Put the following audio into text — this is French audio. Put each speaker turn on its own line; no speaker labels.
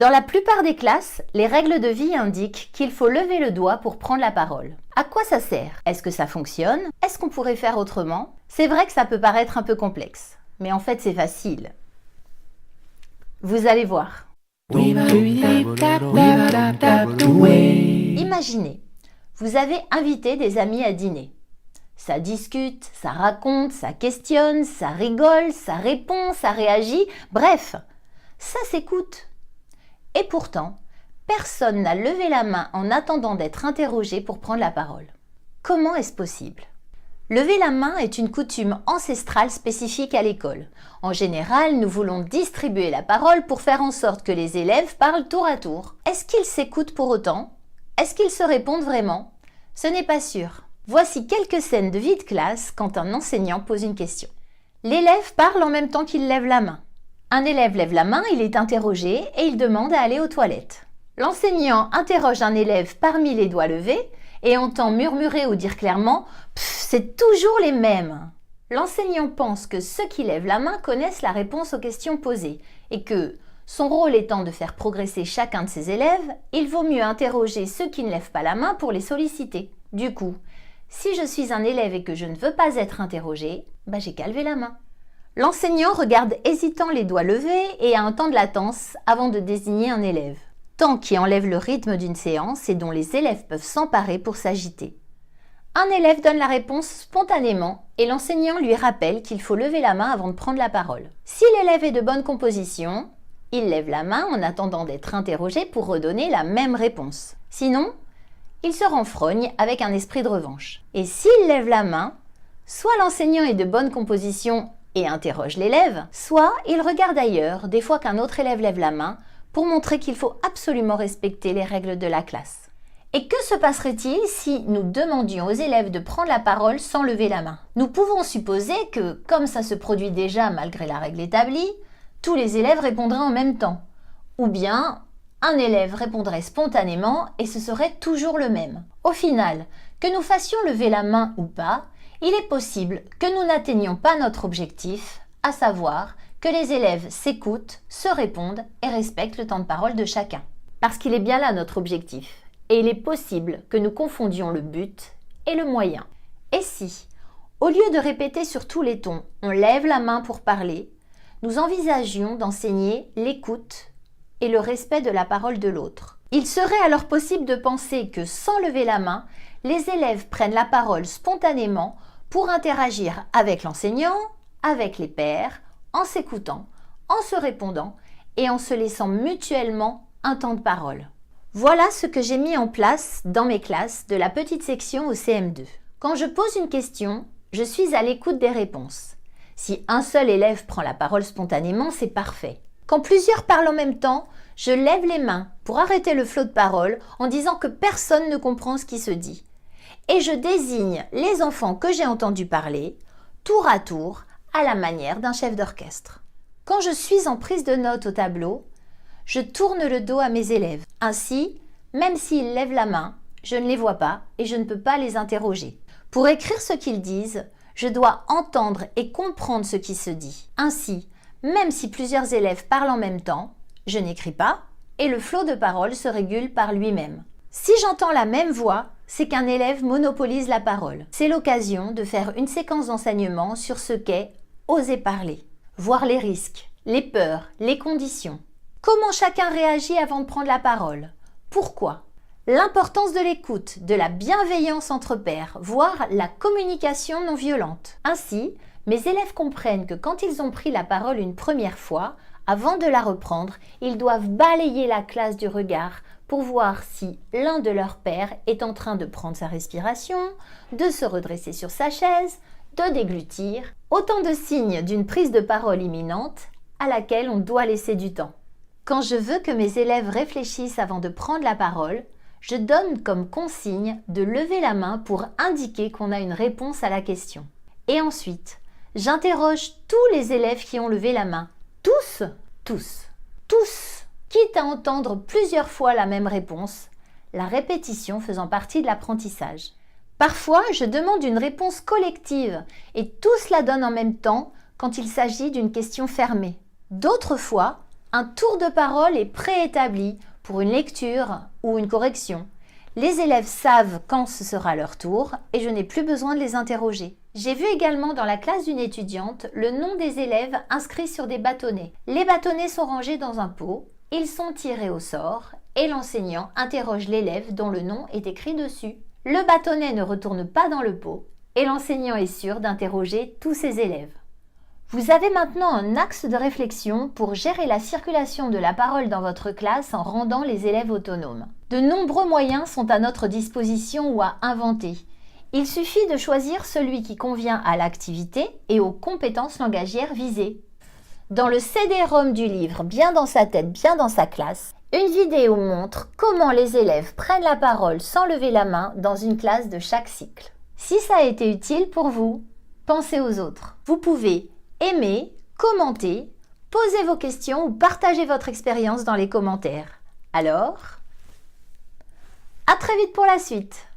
Dans la plupart des classes, les règles de vie indiquent qu'il faut lever le doigt pour prendre la parole. À quoi ça sert? Est-ce que ça fonctionne? Est-ce qu'on pourrait faire autrement? C'est vrai que ça peut paraître un peu complexe, mais en fait c'est facile. Vous allez voir. Imaginez, vous avez invité des amis à dîner. Ça discute, ça raconte, ça questionne, ça rigole, ça répond, ça réagit, bref, ça s'écoute. Et pourtant, personne n'a levé la main en attendant d'être interrogé pour prendre la parole. Comment est-ce possible? Lever la main est une coutume ancestrale spécifique à l'école. En général, nous voulons distribuer la parole pour faire en sorte que les élèves parlent tour à tour. Est-ce qu'ils s'écoutent pour autant? Est-ce qu'ils se répondent vraiment? Ce n'est pas sûr. Voici quelques scènes de vie de classe quand un enseignant pose une question. L'élève parle en même temps qu'il lève la main. Un élève lève la main, il est interrogé et il demande à aller aux toilettes. L'enseignant interroge un élève parmi les doigts levés et entend murmurer ou dire clairement « c'est toujours les mêmes ». L'enseignant pense que ceux qui lèvent la main connaissent la réponse aux questions posées et que, son rôle étant de faire progresser chacun de ses élèves, il vaut mieux interroger ceux qui ne lèvent pas la main pour les solliciter. Du coup, si je suis un élève et que je ne veux pas être interrogé, j'ai qu'à lever la main. L'enseignant regarde hésitant les doigts levés et a un temps de latence avant de désigner un élève. Temps qui enlève le rythme d'une séance et dont les élèves peuvent s'emparer pour s'agiter. Un élève donne la réponse spontanément et l'enseignant lui rappelle qu'il faut lever la main avant de prendre la parole. Si l'élève est de bonne composition, il lève la main en attendant d'être interrogé pour redonner la même réponse. Sinon, il se renfrogne avec un esprit de revanche. Et s'il lève la main, soit l'enseignant est de bonne composition et interroge l'élève, soit il regarde ailleurs des fois qu'un autre élève lève la main pour montrer qu'il faut absolument respecter les règles de la classe. Et que se passerait-il si nous demandions aux élèves de prendre la parole sans lever la main? Nous pouvons supposer que, comme ça se produit déjà malgré la règle établie, tous les élèves répondraient en même temps. Ou bien, un élève répondrait spontanément et ce serait toujours le même. Au final, que nous fassions lever la main ou pas, il est possible que nous n'atteignions pas notre objectif, à savoir que les élèves s'écoutent, se répondent et respectent le temps de parole de chacun. Parce qu'il est bien là notre objectif, et il est possible que nous confondions le but et le moyen. Et si, au lieu de répéter sur tous les tons, on lève la main pour parler, nous envisagions d'enseigner l'écoute et le respect de la parole de l'autre. Il serait alors possible de penser que sans lever la main, les élèves prennent la parole spontanément pour interagir avec l'enseignant, avec les pairs, en s'écoutant, en se répondant et en se laissant mutuellement un temps de parole. Voilà ce que j'ai mis en place dans mes classes de la petite section au CM2. Quand je pose une question, je suis à l'écoute des réponses. Si un seul élève prend la parole spontanément, c'est parfait. Quand plusieurs parlent en même temps, je lève les mains pour arrêter le flot de parole en disant que personne ne comprend ce qui se dit. Et je désigne les enfants que j'ai entendus parler, tour à tour, à la manière d'un chef d'orchestre. Quand je suis en prise de notes au tableau, je tourne le dos à mes élèves. Ainsi, même s'ils lèvent la main, je ne les vois pas et je ne peux pas les interroger. Pour écrire ce qu'ils disent, je dois entendre et comprendre ce qui se dit. Ainsi, même si plusieurs élèves parlent en même temps, je n'écris pas et le flot de parole se régule par lui-même. Si j'entends la même voix, c'est qu'un élève monopolise la parole. C'est l'occasion de faire une séquence d'enseignement sur ce qu'est oser parler, voir les risques, les peurs, les conditions. Comment chacun réagit avant de prendre la parole? Pourquoi? L'importance de l'écoute, de la bienveillance entre pairs, voire la communication non violente. Ainsi, mes élèves comprennent que quand ils ont pris la parole une première fois, avant de la reprendre, ils doivent balayer la classe du regard pour voir si l'un de leurs pairs est en train de prendre sa respiration, de se redresser sur sa chaise, de déglutir. Autant de signes d'une prise de parole imminente à laquelle on doit laisser du temps. Quand je veux que mes élèves réfléchissent avant de prendre la parole, je donne comme consigne de lever la main pour indiquer qu'on a une réponse à la question. Et ensuite, j'interroge tous les élèves qui ont levé la main. Tous, quitte à entendre plusieurs fois la même réponse, la répétition faisant partie de l'apprentissage. Parfois, je demande une réponse collective et tous la donnent en même temps quand il s'agit d'une question fermée. D'autres fois, Un tour de parole est préétabli pour une lecture ou une correction. Les élèves savent quand ce sera leur tour et je n'ai plus besoin de les interroger. J'ai vu également dans la classe d'une étudiante le nom des élèves inscrits sur des bâtonnets. Les bâtonnets sont rangés dans un pot, ils sont tirés au sort et l'enseignant interroge l'élève dont le nom est écrit dessus. Le bâtonnet ne retourne pas dans le pot et l'enseignant est sûr d'interroger tous ses élèves. Vous avez maintenant un axe de réflexion pour gérer la circulation de la parole dans votre classe en rendant les élèves autonomes. De nombreux moyens sont à notre disposition ou à inventer. Il suffit de choisir celui qui convient à l'activité et aux compétences langagières visées. Dans le CD-ROM du livre Bien dans sa tête, bien dans sa classe, une vidéo montre comment les élèves prennent la parole sans lever la main dans une classe de chaque cycle. Si ça a été utile pour vous, pensez aux autres. Vous pouvez aimer, commenter, poser vos questions ou partager votre expérience dans les commentaires. Alors, à très vite pour la suite.